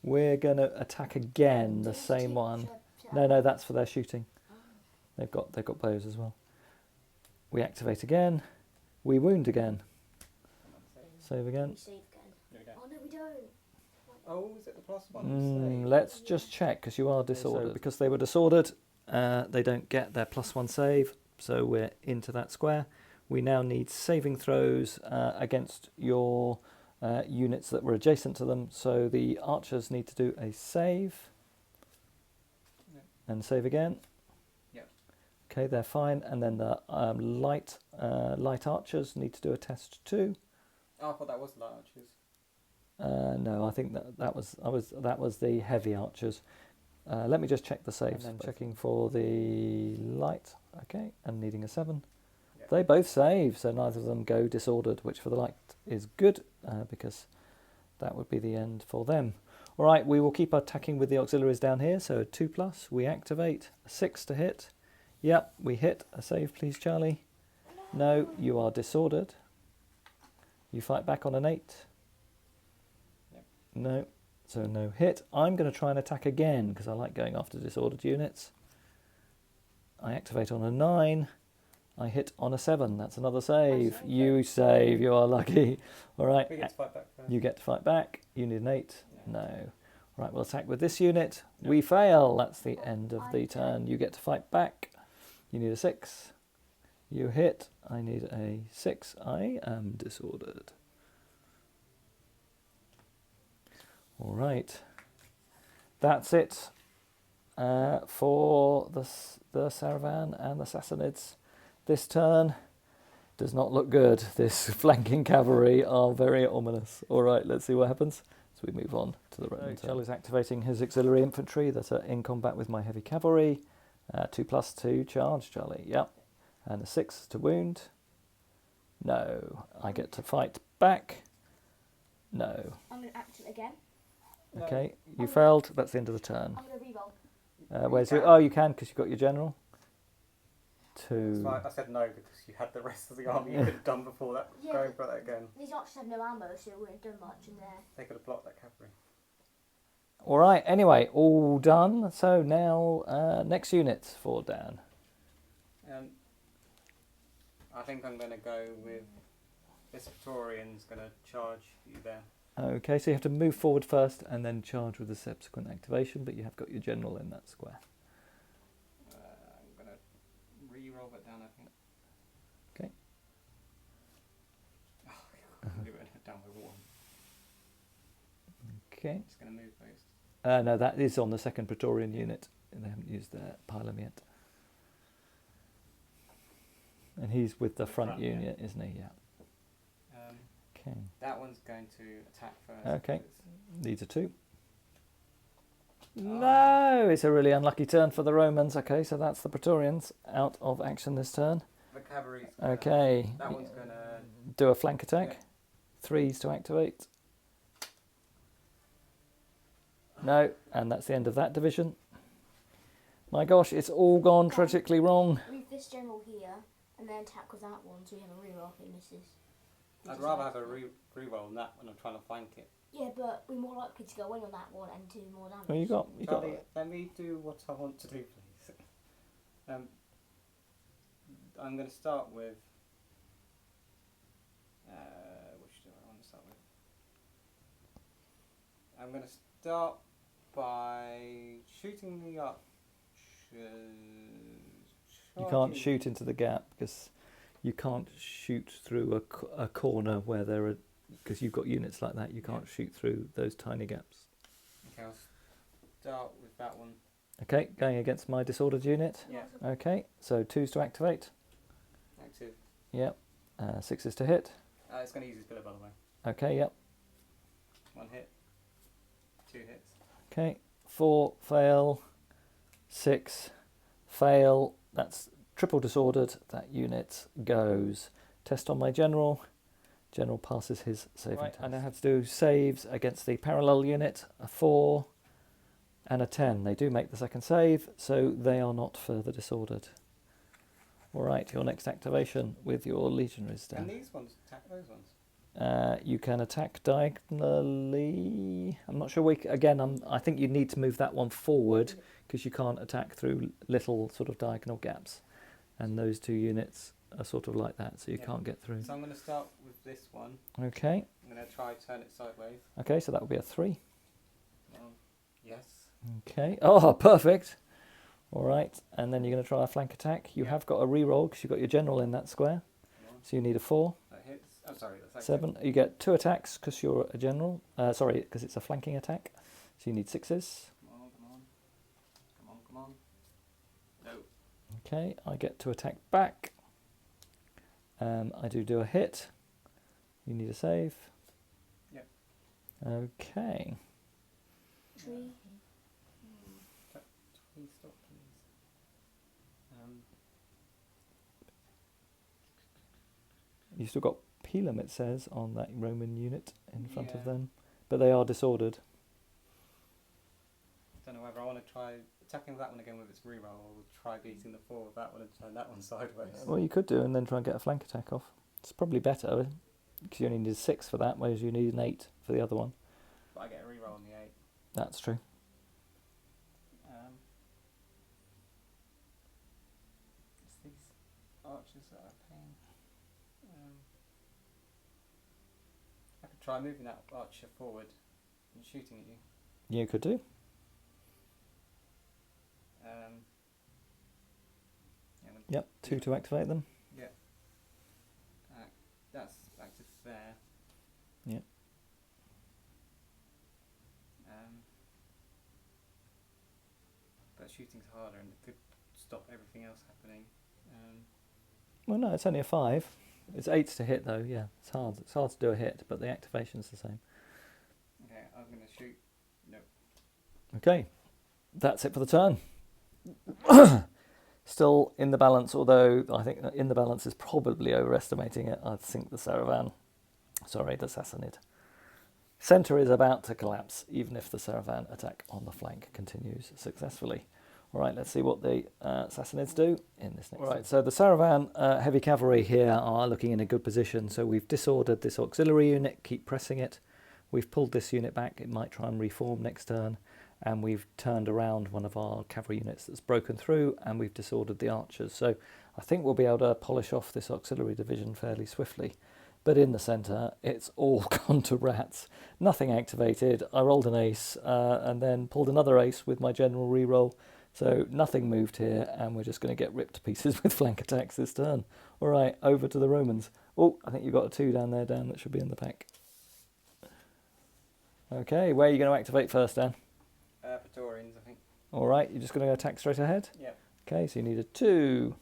We're going to attack again, the same one. No, that's for their shooting. They've got bows as well. We activate again. We wound again. Save again.
We save again.
No, we don't.
Oh no, we don't.
Oh, is it the +1 save?
Let's just check because you are disordered. So because they were disordered, they don't get their +1 save. So we're into that square. We now need saving throws against your units that were adjacent to them. So the archers need to do a save.
Yep.
And save again.
Yep.
Okay, they're fine. And then the light archers need to do a test too.
Oh, I thought that was light archers.
No, I think that was the heavy archers. Let me just check the saves. And then checking for the light. Okay, and needing a 7.
Yep.
They both save, so neither of them go disordered, which for the light is good because that would be the end for them. All right, we will keep attacking with the auxiliaries down here. So 2+, we activate. A 6 to hit. Yep, we hit. A save, please, Charlie. No, you are disordered. You fight back on an 8.
Yep.
No, so no hit. I'm going to try and attack again because I like going after disordered units. I activate on a 9. I hit on a 7. That's another save. You save. You are lucky. All right.
We get to fight back first.
You get to fight back. You need an 8. No. Right, we'll attack with this unit. We fail. That's the end of the turn. You get to fight back. You need a 6. You hit. I need a 6. I am disordered. All right. That's it for the Saravan and the Sassanids. This turn does not look good. This flanking cavalry are very ominous. All right, let's see what happens as we move on to the Roman turn. Charlie's activating his auxiliary infantry that are in combat with my heavy cavalry. 2+2 charge, Charlie. Yep. And a 6 to wound. No. I get to fight back. No.
I'm going to act it again.
No.
Okay, you failed. That's the end of the turn.
I'm going to reroll.
Where's your? Oh, you can because you've got your general.
That's
2.
why I said no because you had the rest of the army you could have done before that.
Yeah,
Going for that again.
These archers have no ammo, so it wouldn't have done much in there.
They could have blocked that cavalry.
All right. Anyway, all done. So now next unit for Dan.
I think I'm going to go with this Praetorian's going to charge you there.
Okay, so you have to move forward first and then charge with the subsequent activation, but you have got your general in that square.
I'm going to re-roll that down, I think.
Okay.
Oh, I can't do it down by 1.
Okay.
Just going to move those.
No, that is on the second Praetorian unit. They haven't used their pylum yet. And he's with the front unit, isn't he? Yeah. Okay.
That one's going to attack first.
Okay.
because-
Needs a 2. No, it's a really unlucky turn for the Romans. Okay, so that's the Praetorians out of action this turn.
The cavalry's gonna,
Okay.
That one's going to...
Do a flank attack.
Yeah.
3s to activate. No, and that's the end of that division. My gosh, it's all gone tragically wrong.
Move this general here, and then attack with that one, so we have a reroll if it misses.
I'd rather have a re-roll than that when I'm trying to flank it.
Yeah, but we're more likely to go in on that one and do more damage.
Well, you got.
Charlie, let me do what I want to do, please. I'm going to start with... which do I want to start with? I'm going to start by shooting the archers
You
Oh,
can't
gee.
shoot into the gap because you can't shoot through a corner where there are, because you've got units like that. You can't shoot through those tiny gaps.
Okay, I'll start with that one.
Okay, going against my disordered unit.
Yeah.
Okay, so 2s to activate.
Active.
Yep. 6s to hit.
It's going to use his pillar, by the way.
Okay, yep.
1 hit. 2 hits.
Okay, 4 fail. 6 fail. That's triple disordered. That unit goes. Test on my general. General passes his saving test. I now have to do saves against the parallel unit. A 4 and a 10. They do make the second save, so they are not further disordered. All right, your next activation with your Legionaries
And
down.
these ones attack those ones.
You can attack diagonally. I'm not sure. I think you need to move that one forward because you can't attack through little sort of diagonal gaps, and those 2 units are sort of like that, so you can't get through.
So I'm going to start with this one.
Okay.
I'm going to try turn it sideways.
Okay, so that would be a 3.
Yes.
Okay. Oh, perfect. All right, and then you're going to try a flank attack. You have got a reroll because you've got your general in that square, so you need a 4.
That hits. Oh, sorry. That's
7. You get 2 attacks because you're a general. Sorry, because it's a flanking attack. So you need 6s.
Come on, come on. Come on, come on. No.
Okay, I get to attack back. I do a hit. You need a save.
Yep.
Okay.
Tree.
Please stop, please.
You've still got Pelham, it says, on that Roman unit in front of
Yeah.
them. But they are disordered.
Don't know whether I want to try attacking that one again with its reroll, or try beating the 4 with that one and turn that one sideways.
Well, you could do, and then try and get a flank attack off. It's probably better, because you only need a 6 for that, whereas you need an 8 for the other one.
But I get a reroll on the 8.
That's true.
It's these archers that are a pain. I could try moving that archer forward and shooting at you.
You could do. Yep, 2 to activate them.
Yeah. That's active there.
Yeah.
But shooting's harder and it could stop everything else happening.
Well, no, it's only a 5. It's 8s to hit, though, yeah. It's hard. It's hard to do a hit, but the activation's the same.
Okay, I'm going to shoot. No.
Okay, that's it for the turn. Still in the balance, although I think in the balance is probably overestimating it. I think the Sassanid centre is about to collapse, even if the Saravan attack on the flank continues successfully. All right, let's see what the Sassanids do in this next. All right, so the Saravan heavy cavalry here are looking in a good position. So we've disordered this auxiliary unit, keep pressing it. We've pulled this unit back. It might try and reform next turn. And we've turned around one of our cavalry units that's broken through, and we've disordered the archers. So I think we'll be able to polish off this auxiliary division fairly swiftly. But in the centre, it's all gone to rats. Nothing activated. I rolled an ace and then pulled another ace with my general reroll. So nothing moved here, and we're just going to get ripped to pieces with flank attacks this turn. All right, over to the Romans. Oh, I think you've got a 2 down there, Dan, that should be in the pack. Okay, where are you going to activate first, Dan?
Praetorians, I think.
All right, you're just going to attack straight ahead?
Yep.
Okay, so you need a 2.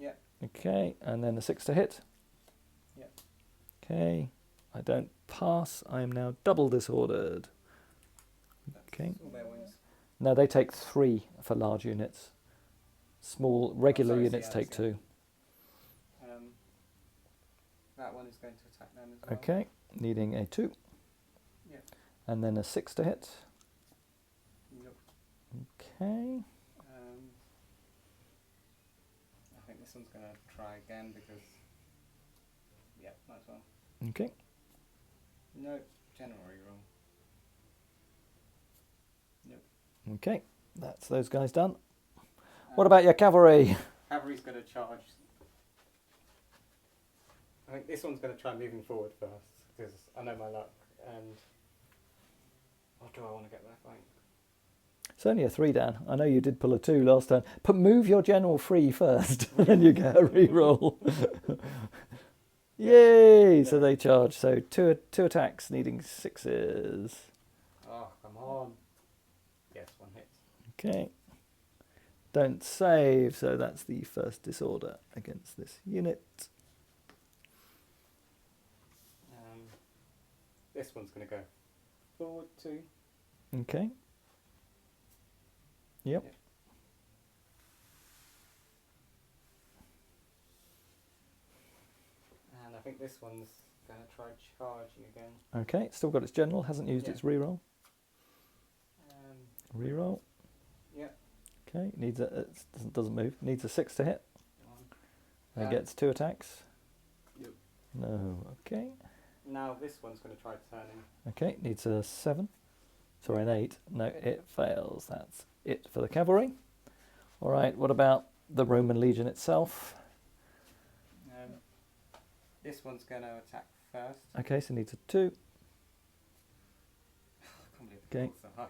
Yep.
Okay, and then a 6 to hit.
Yep.
Okay, I don't pass. I am now double disordered.
That's
Okay.
all their wins.
No, they take 3 for large units. Small, regular
sorry,
units
yeah,
take
yeah.
2.
That one is going to attack them as well.
Okay, needing a 2.
Yep.
And then a 6 to hit.
Yep.
Okay.
I think this one's going to try again because... Yeah, might as well.
Okay.
No, general reroll. Nope.
Okay, that's those guys done. What about your cavalry?
Cavalry's going to charge. I think this one's going to try moving forward first because I know my luck. And what do I want to get their flank?
It's only a 3, Dan. I know you did pull a 2 last time. But move your general free first, and then you get a reroll. Yay! So they charge. So two attacks needing 6s.
Oh, come on. Yes, 1 hit.
Okay. Don't save, so that's the first disorder against this unit.
This one's going to go forward 2.
Okay. Yep.
And I think this one's going to try charging again.
Okay, still got its general, hasn't used its reroll. Reroll.
Yep.
Okay, needs it doesn't move. Needs a 6 to hit. And gets 2 attacks.
Yep.
No. Okay.
Now this one's going to try turning.
Okay, needs a 7. Sorry, an 8. No, it fails. That's it for the cavalry. All right. What about the Roman legion itself?
This one's going to attack first.
Okay, so needs a 2.
I can't believe the roll's so high.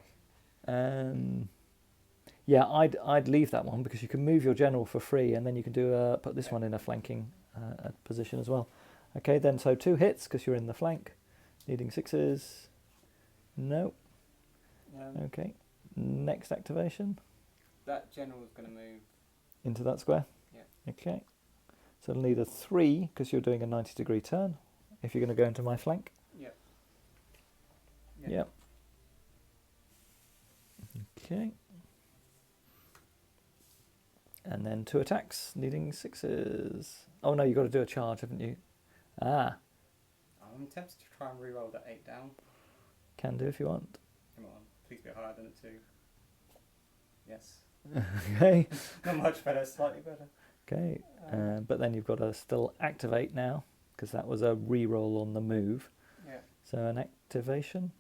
Yeah, I'd leave that one because you can move your general for free, and then you can do put this one in a flanking position as well. Okay, then so 2 hits because you're in the flank, needing 6s. No. Okay. Next activation.
That general is going to move
into that square.
Yeah.
Okay. So it'll need a 3 because you're doing a 90-degree turn. If you're going to go into my flank.
Yep.
Yep. Okay. And then 2 attacks, needing 6s. Oh no, you've got to do a charge, haven't you? Ah.
I'm tempted to try and reroll that 8 down.
Can do if you want.
Come on, please be higher than a 2. Yes.
Okay.
Not much better, slightly better.
Okay. But then you've got to still activate now, because that was a reroll on the move.
Yeah.
So an activation.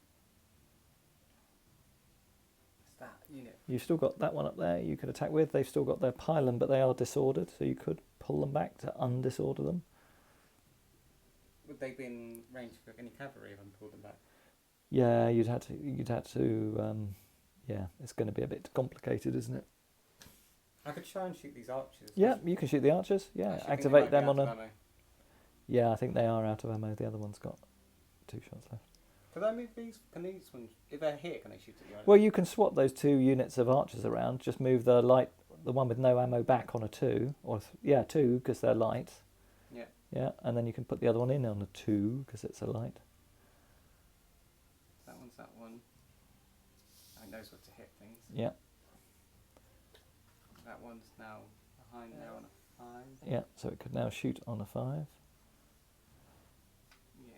It's that unit.
You've still got that one up there you could attack with. They've still got their pylon, but they are disordered, so you could pull them back to undisorder them.
Would they be in range for any cavalry if I pulled them back?
Yeah, you'd have to. Yeah, it's going to be a bit complicated, isn't it?
I could try and shoot these archers.
Yeah, you can shoot the archers. Yeah,
Actually, I think they
activate
might be
them
out
on
of
a.
ammo.
Yeah, I think they are out of ammo. The other one's got 2 shots left.
Could I move these? Can these ones, if they're here, can they shoot at the
Well, you can swap those 2 units of archers around. Just move the one with no ammo back on a 2, or 2 because they're light.
Yeah.
Yeah, and then you can put the other one in on a 2 because it's a light.
That one's that one. I knows what to hit things.
Yeah.
That one's now behind there on a 5.
Yeah, so it could now shoot on a 5.
Yeah.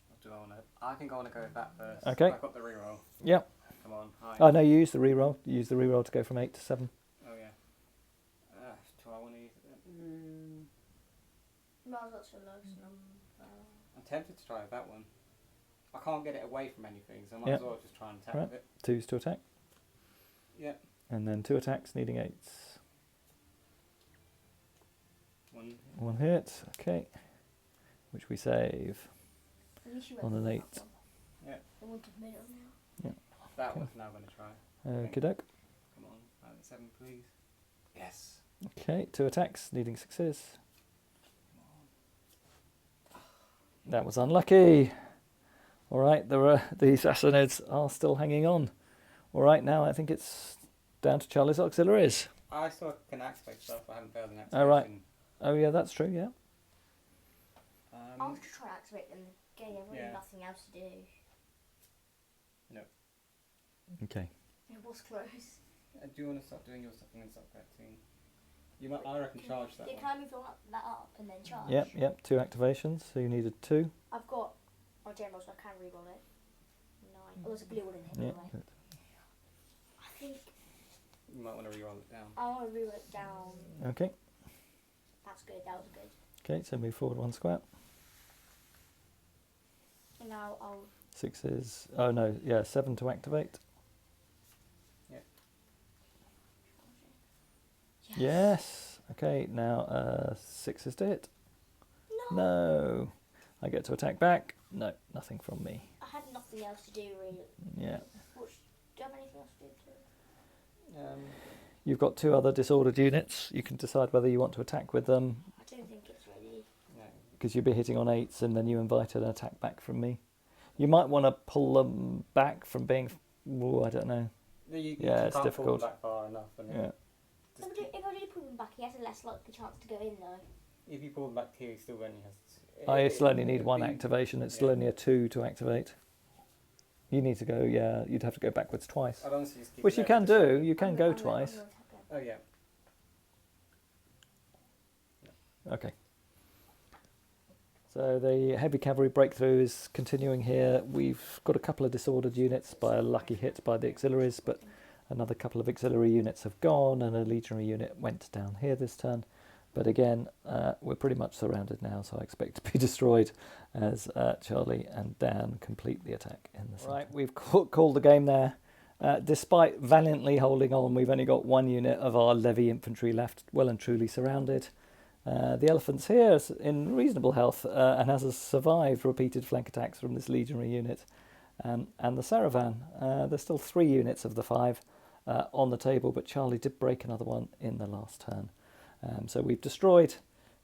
What do I want to? I think I want to go with that first.
Okay.
I've got the reroll.
Yep.
Come on. High.
Oh no, you use the reroll. You use the reroll to go from 8 to 7.
Oh yeah. Do I want to use it then?
Might as well so lowest number.
I'm tempted to try that one. I can't get it away from anything, so I might
Yeah.
as well just try and attack
Right.
with it.
2s to attack.
Yeah.
And then 2 attacks, needing 8s.
1.
1 hit. Okay. Which we save
At least you
on an 8.
Yeah.
I want to middle now.
That
Okay.
one's now going to try.
Okie doke.
Come on. 7, please. Yes.
Okay, 2 attacks, needing 6s. That was unlucky. All right, the Sassanids are still hanging on. All right, now I think it's down to Charlie's auxiliaries.
I still can activate stuff. I haven't failed an activation.
Oh, right. Oh, yeah, that's true, yeah.
I'll just try to activate them again. I've really
Yeah.
nothing else to do.
Okay.
It was close.
Do you want to start doing your stuff and then start collecting? You might, I reckon, charge that
Yeah,
one.
can I move that up and then charge?
Yep, 2 activations, so you needed 2.
I've got my general, so I can reroll it. 9. Oh, there's a blue one in here,
Yeah,
anyway.
good.
I think
You might want to re-roll it down.
I want to reroll it down.
Okay.
That's good, that was good.
Okay, so move forward 1 square.
And now I'll...
6s. Oh, no, yeah, 7 to activate. Yes. Okay, now 6s to hit.
No!
No. I get to attack back. No, nothing from me.
I had nothing else to do really.
Yeah.
Do you have anything else to do too?
You've got 2 other disordered units. You can decide whether you want to attack with them,
I don't think it's really.
No.
because you'll be hitting on 8s, and then you invite an attack back from me. You might want to pull them back from being... I don't know.
You
Yeah, it's
can't
difficult.
pull back far enough. And
Yeah.
If I do put him back, he has a less likely chance to go in though.
if you pull them back 2, he still only has...
I still only need 1
you-
activation. It's still
yeah.
only a 2 to activate. You need to go, yeah, you'd have to go backwards twice.
I'd honestly just keep
Which you
it
can
there.
do. You can go twice.
Oh, yeah.
Okay. So the heavy cavalry breakthrough is continuing here. We've got a couple of disordered units by a lucky hit by the auxiliaries, but another couple of auxiliary units have gone, and a legionary unit went down here this turn. But again, we're pretty much surrounded now, so I expect to be destroyed as Charlie and Dan complete the attack in the centre. Right, we've called the game there. Despite valiantly holding on, we've only got 1 unit of our levy infantry left, well and truly surrounded. The elephant's here in reasonable health and has survived repeated flank attacks from this legionary unit. And the Saravan, there's still 3 units of the 5 on the table, but Charlie did break another one in the last turn. So we've destroyed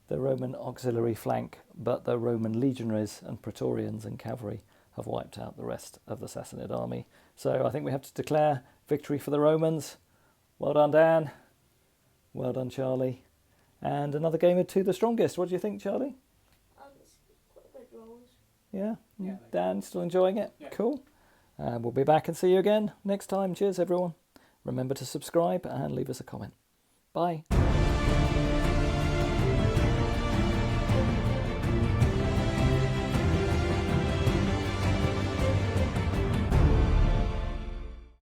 the Roman auxiliary flank, but the Roman legionaries and praetorians and cavalry have wiped out the rest of the Sassanid army. So I think we have to declare victory for the Romans. Well done, Dan. Well done, Charlie. And another game of 2 the strongest. What do you think, Charlie?
It's quite good rolls.
Yeah?
Yeah.
Dan, still enjoying it?
Yeah.
Cool. We'll be back and see you again next time. Cheers, everyone. Remember to subscribe and leave us a comment. Bye.